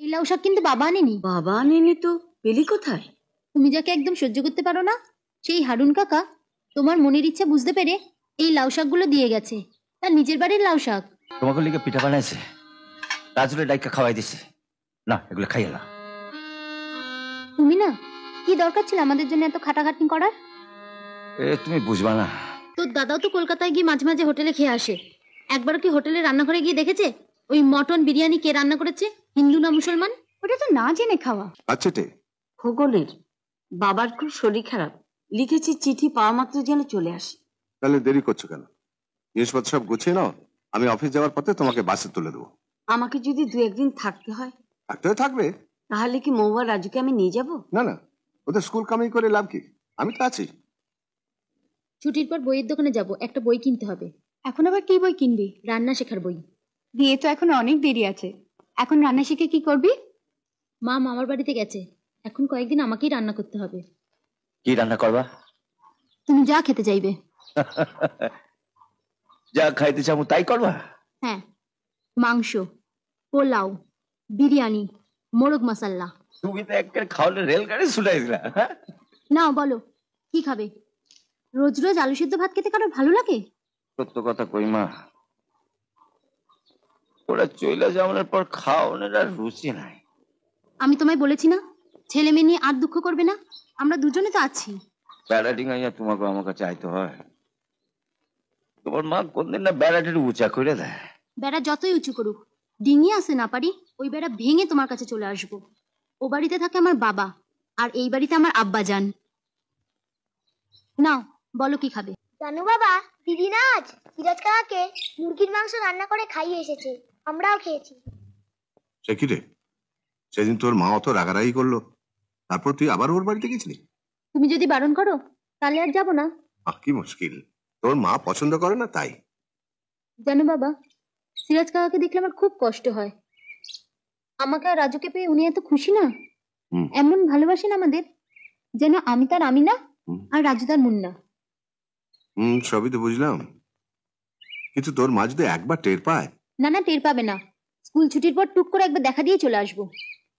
এই লাউ শাক কিন্তু বাবা আনেনি। বাবা আনেনি তো পেলি কোথায়? তুমি যাকে একদম সহ্য করতে পারো না, সেই হারুন কাকা তোমার মনের ইচ্ছা বুঝতে পেরে এই লাউ শাকগুলো দিয়ে গেছে। তার নিজের বাড়ির লাউ শাক। তোমাকে লিখে পিঠা বানাইছে, রাজুরে ডাইকা খাওয়াই দিছে। না, এগুলো খাইয়ে না। তুমি না, কি দরকার ছিল আমাদের জন্য এত খাটাখাটনি করার? তুমি বুঝবা না। তোর দাদাও তো কলকাতায় গিয়ে মাঝে মাঝে হোটেলে খেয়ে আসে। একবারও কি হোটেলে রান্নাঘরে গিয়ে দেখেছে ওই মটন বিরিয়ানি কে রান্না করেছে, হিন্দু না মুসলমান? ওটা তো না জেনে খাওয়া। আচ্ছা ভূগোলের বাবার খুব শরীর খারাপ, লিখেছি চিঠি পাওয়া মাত্র যেন চলে আসে। তাহলে দেরি করছো কেন? জিনিসপত্র সব গুছিয়ে নাও, আমি অফিস যাওয়ার পথে তোমাকে বাসে তুলে দেবো। আমাকে যদি দু একদিন থাকতে হয়? থাকবে। তাহলে কি মৌয়া রাজুকে আমি নিয়ে যাব? না না, ওদের স্কুল কামাই করে লাভ কি, আমি তো আছি। ছুটির পর বইয়ের দোকানে যাব, একটা বই কিনতে হবে। এখন আবার কি বই কিনবি? রান্না শেখার বই। বিয়ে তো এখন অনেক দেরি আছে, এখন রান্না শিখে কি করবি? মা মামার বাড়িতে গেছে, এখন কয়েকদিন আমাকেই রান্না করতে হবে। কি রান্না করবা? তুমি যা খেতে চাইবে। যা খাইতে চাবো তাই করবা? হ্যাঁ, মাংস, পোলাও, বিরিয়ানি, মোরগ মশাল্লা। তুমি তো একটা খাওয়ালে রেলগাড়ি ছুটাই দিলা। নাও বলো কি খাবে? রোজ রোজ আলু সিদ্ধ ভাত খেতে কারো ভালো লাগে? সত্য কথা কই মা, ওরা চইলা যাওয়ার পর খাওয়ানোর আর রুচি নাই। আমি তোমায় বলেছি না, ছেলে মেয়ে নিয়ে আর দুঃখ করবে না, আমরা দুজনে তো আছি। বেড়াটি গাইয়া তোমাকে আমার কাছে আইতে হয়? তোমার মা কোনদিন না বেড়াটির উঁচা করে দেয়। বেড়া যতই উঁচু করুক, ডিঙিয়ে আসে না পারি, ওই বেড়া ভেঙে তোমার কাছে চলে আসবো। ও বাড়িতে থাকে আমার বাবা, আর এই বাড়িতে আমার আব্বা যান। নাও বলো কি খাবে? জানো বাবা, দিদি না আজ সিরাজ কাকাকে মুরগির মাংস রান্না করে খাইয়ে এসেছে, আমরাও খেয়েছি। সে কি রে, সেদিন তোর মা অত রাগারাগি করলো, তারপর তুই আবার ওর বাড়িতে গেছিলি? তুমি যদি বারণ করো তাহলে আর যাবো না। কি মুশকিল, তোর মা পছন্দ করে না তাই। জানো বাবা, সিরাজ কাকাকে দেখলে আমার খুব কষ্ট হয়। আমাকে আর রাজুকে পেয়ে উনি এত খুশি না, এমন ভালোবাসেন আমাদের, যেন আমি তার আমি না আর রাজু তার মুন্না। সবই তো বুঝলাম, কিন্তু তোর মা যদি একবার টের পায়। না না, টের পাবে না। স্কুল ছুটির পর টুক করে একবার দেখা দিয়ে চলে আসবো।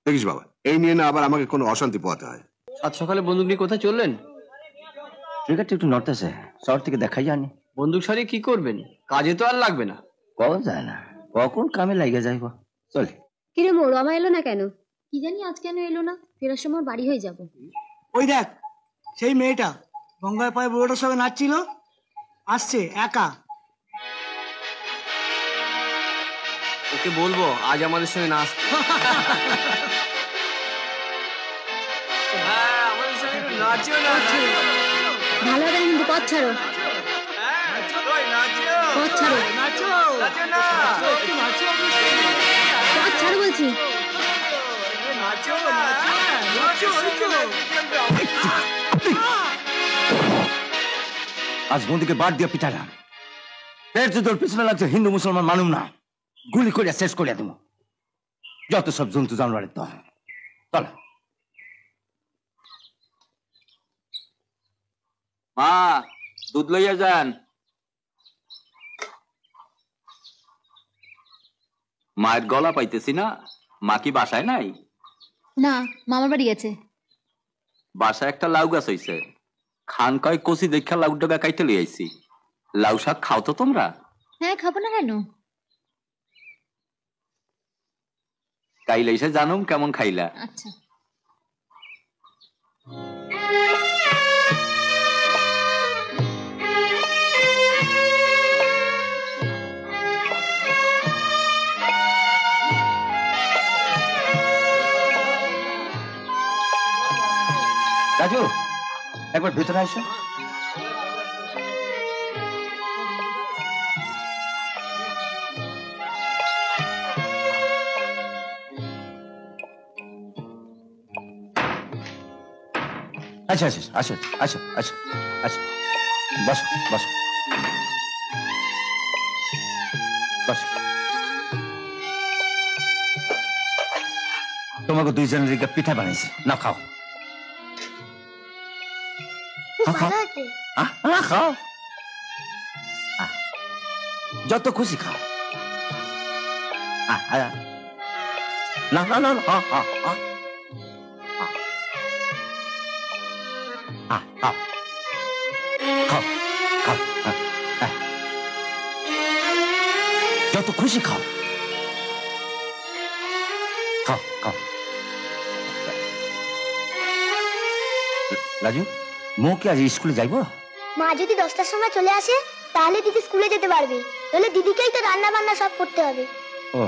দেখিস বাবা, এই নিয়ে না আবার আমাকে কোনো অশান্তি পোহাতে হয়। আজ সকালে বন্দুক নিয়ে কোথায় চললেন? ট্রিগারটা একটু নড়তেছে, শহর থেকে দেখাই জানি। বন্দুক সারিয়ে কি করবেন? কাজে তো আর লাগবে না। কখন যায় না, কখন কামে লাগে যাইব। চলে। কিরে মোর আমা এলো না কেন? কি জানি আজ কেন এলো না, ফেরার সময় বাড়ি হয়ে যাব। ওই দেখ, সেই মেয়েটা গঙ্গায় পায়ে বুড়োটার সঙ্গে নাচছিল, আসছে একা। ওকে বলবো আজ আমাদের সঙ্গে নাচ। আমাদের সঙ্গে একটু নাচিও না। ভালো হবে কিন্তু পথ ছাড়ো, পথ ছাড়ো, পথ ছাড়ো বলছি। আজ বন্ধুকে বাদ দিয়ে পিটালাম, পেট যদি পিছনে লাগছে হিন্দু মুসলমান মানুম না, গুলি করিয়া শেষ করিয়া দেবো যত সব জন্তু জানোয়ারের দল। চল মা, দুধ লইয়া যান। মায়ের গলা পাইতেছি না, মা কি বাসায় নাই? না, মামার বাড়ি গেছে। বাসায় একটা লাউ গাছ হইছে, খান কয় কচি দেখা লাউ ডগা কাইতে লই আইছি। লাউ শাক খাও তো তোমরা? হ্যাঁ, খাবো না কেন? খাইলে এসে জানুম কেমন খাইলা। আচ্ছা। রাজু, একবার ভেতরে আসো। আচ্ছা আচ্ছা, আসো আসো আসো আসো, বসো বসো বসো। তোমাকে দুইজনের দিকে পিঠা বানাইছি, না খাও। খাও, যত খুশি খাও। না না না না, খাও খাও, যত খুশি খাও, খাও খাও। রাজু, মো কি আজ স্কুলে যাইব? মা যদি 10টার সময় চলে আসে তাহলে দিদি স্কুলে যেতে পারবে, তাহলে দিদিকেই তো রান্না বান্না সব করতে হবে। ও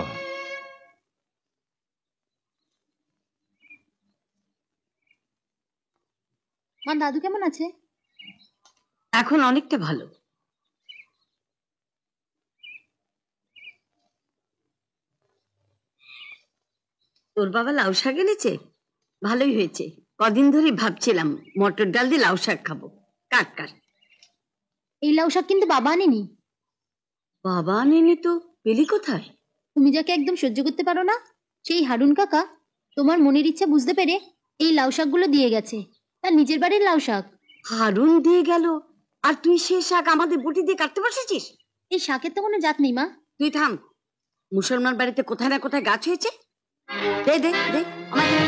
মা, দাদু কেমন আছে? এখন অনেকটা ভালো। তোর বাবা লাউ শাক এনেছে, ভালোই হয়েছে। কদিন ধরে ভাবছিলাম মটর ডাল দিয়ে লাউ শাক খাবো। কাট কাট। এই লাউ শাক কিন্তু বাবা আনেনি। বাবা আনেনি তো, পেলি কোথায়? তুমি যাকে একদম সহ্য করতে পারো না, সেই হারুন কাকা তোমার মনের ইচ্ছা বুঝতে পেরে এই লাউ শাকগুলো দিয়ে গেছে। তার নিজের বাড়ির লাউ শাক। হারুন দিয়ে গেল, আর তুই সে শাক আমাদের বটি দিয়ে কাটতে বসেছিস? এই শাকের তো কোনো জাত নেই মা। তুই থাম। মুসলমান বাড়িতে কোথায় না কোথায় গাছ হয়েছে। দে দে দে আমায় দে।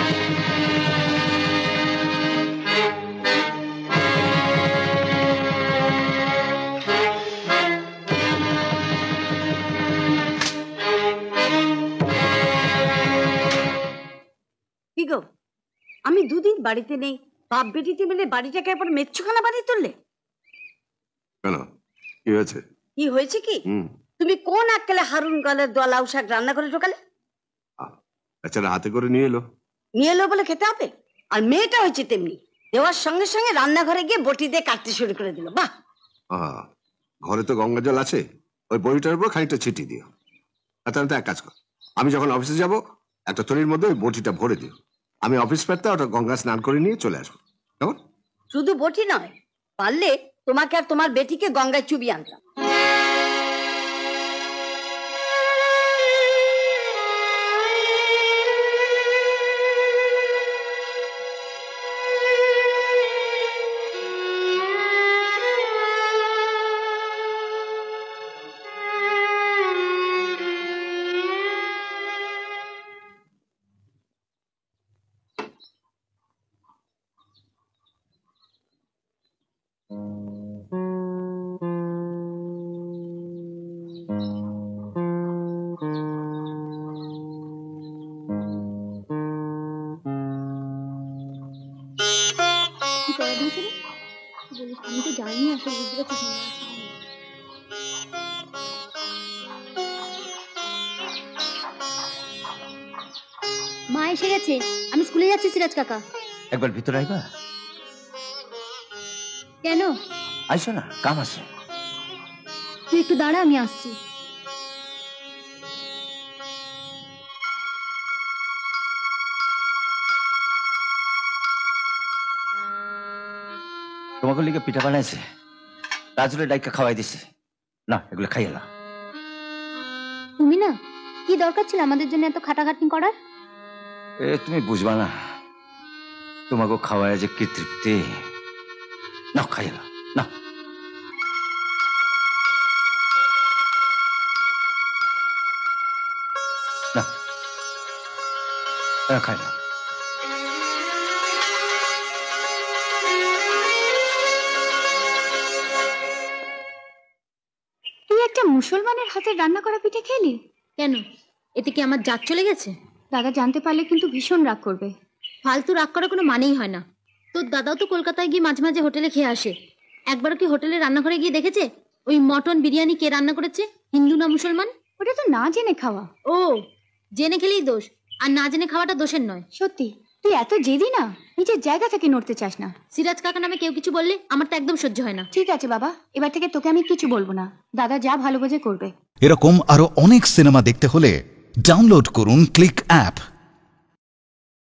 কি গো, আমি দুদিন বাড়িতে নেই, বাপ বেটিতে মিলে বাড়িটাকে একবার মেচ্ছুখানা বাড়ি তুললে। কেন, কি হয়েছে? কি হয়েছে কি? তুমি কোন আক্কেলে হারুন গালের দোয়া লাউ শাক রান্না করে ঢোকালে? বেচারা হাতে করে নিয়ে এলো। নিয়ে এলো বলে খেতে হবে? আর মেয়েটা হয়েছে তেমনি, দেওয়ার সঙ্গে সঙ্গে রান্নাঘরে গিয়ে বটি দিয়ে কাটতে শুরু করে দিল। বাহ! ঘরে তো গঙ্গা জল আছে, ওই বড়িটার উপর খানিকটা ছিটিয়ে দিও। আর তাহলে তো এক কাজ কর, আমি যখন অফিসে যাব একটা থলির মধ্যে ওই বটিটা ভরে দিও। আমি অফিস ফেরতে ওটা গঙ্গা স্নান করে নিয়ে চলে আসবো। কেমন? শুধু বটি নয়, পারলে তোমাকে আর তোমার বেটিকে গঙ্গায় চুবিয়ে আনতাম। আমি তো জানি আসলে বুঝতে পারছি না। মা এসে গেছে, আমি স্কুলে যাচ্ছি। সিরাজ কাকা, একবার ভিতরে আইবা। কেন? আইসো না, কাম আছে। তুই একটু দাঁড়া, আমি আসছি। তোমাকে লিগে পিঠা বানাইছে, রাজুরে ডাইকা খাওয়াই দিছে। না, এগুলো খাইয়ে না। তুমি না, কি দরকার ছিল আমাদের জন্য এত খাটাখাটনি করার? তুমি বুঝবা না, তোমাকে খাওয়ায় যে কি তৃপ্তি। না, খাইয়ে না। না, না, খাই না। তুই একটা মুসলমানের হাতে রান্না করা পিঠে খেলি? কেন, এতে কি আমার জাত চলে গেছে? দাদা জানতে পারলে কিন্তু ভীষণ রাগ করবে। ফালতু রাগ করার কোনো মানেই হয় না। তোর দাদাও তো কলকাতায় গিয়ে মাঝে মাঝে হোটেলে খেয়ে আসে। একবারও কি হোটেলে রান্নাঘরে গিয়ে দেখেছে ওই মটন বিরিয়ানি কে রান্না করেছে, হিন্দু না মুসলমান? ওটা তো না জেনে খাওয়া। ও, জেনে খেলেই দোষ, আর না জেনে খাওয়াটা দোষের নয়। সত্যি তুই এত জেদি না, নিজের জায়গা থেকে নড়তে চাস না। সিরাজ কাকা নামে কেউ কিছু বললে আমার তো একদম সহ্য হয় না। ঠিক আছে বাবা, এবার থেকে তোকে আমি কিছু বলবো না, দাদা যা ভালো বোঝে করবে। এরকম আরো অনেক সিনেমা দেখতে হলে ডাউনলোড করুন ক্লিক অ্যাপ।